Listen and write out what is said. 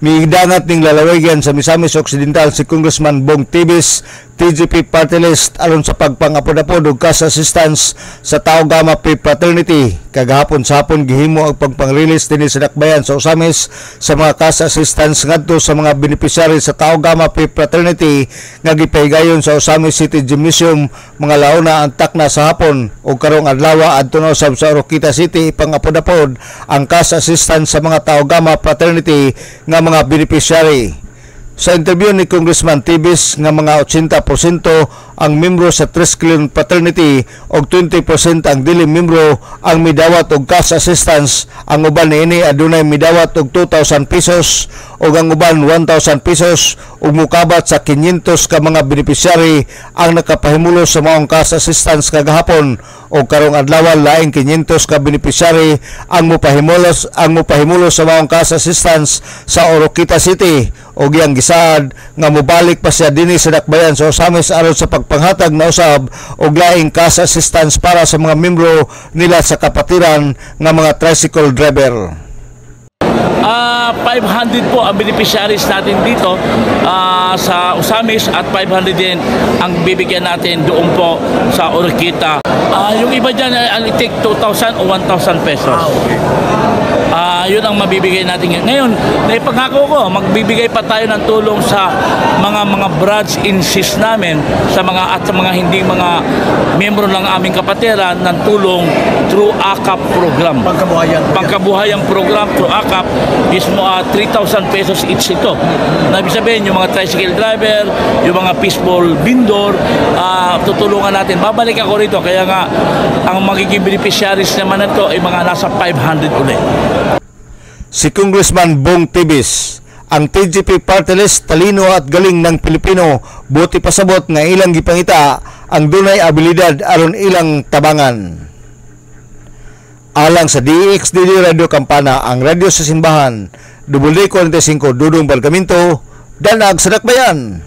Miidangat ning lalawigan sa Misamis Occidental si Congressman Bong Tibis, TGP Party List, aron sa pagpangapod-apod og cash assistance sa Tau Gamma Pi Fraternity. Kagahapon sa hapon gihimo ang pagpang-release dinhi sa dakbayan sa Osamis sa mga cash assistance ngadto sa mga beneficiary sa Tau Gamma Pi Fraternity nga gipahigayon sa Osamis City Gymnasium mga launa ang takna sa hapon ug karong adlaw adto na usab sa Oroquita City pangapod-apod ang cash assistance sa mga Tau Gamma Fraternity nga mga beneficiary. Sa interview ni Congressman Tibis nga mga 80% ang membro sa Triskelion Fraternity og 20% ang dili membro ang midawat og cash assistance. Ang uban niini adunay midawat og 2,000 pesos ug ang uban 1,000 pesos ug mukabat sa 500 ka mga beneficiary ang nakapahimulos sa maong cash assistance kagahapon o karong adlaw laing 500 ka beneficiary ang mupahimulos sa maong cash assistance sa Oroquita City o giyang gisaad nga mobalik pa siya dinhi sa dakbayan sa Osamis aron sa pagpanghatag na usab og laing cash assistance para sa mga membro nila sa kapatiran nga mga tricycle driver. 500 po ang beneficiaries natin dito sa Osamis at 500 din ang bibigyan natin doon po sa Oroquita. Yung iba dyan ay take 2,000 o 1,000 pesos. Yun ang mabibigay natin ngayon. Naipangako ko, magbibigay pa tayo ng tulong sa mga branch insist namin sa mga hindi mga miyembro ng aming kapatiran ng tulong through AKAP program. Pangkabuhayan program through AKAP is 3,000 pesos each ito. Ibig sabihin, yung mga tricycle driver, yung mga fishbowl vendor, tutulungan natin. Babalik ako rito, kaya nga ang magiging beneficiaries naman nito ay mga nasa 500 ulit. Si Congressman Bong Tibis, ang TGP Party List talino at galing ng Pilipino, buti pasabot nga ilang gipangita ang dunay abilidad aron ilang tabangan. Alang sa DXDD Radio Kampana, ang radyo sa simbahan, WD45 Dudong Balgaminto, Danag sa Dakbayan.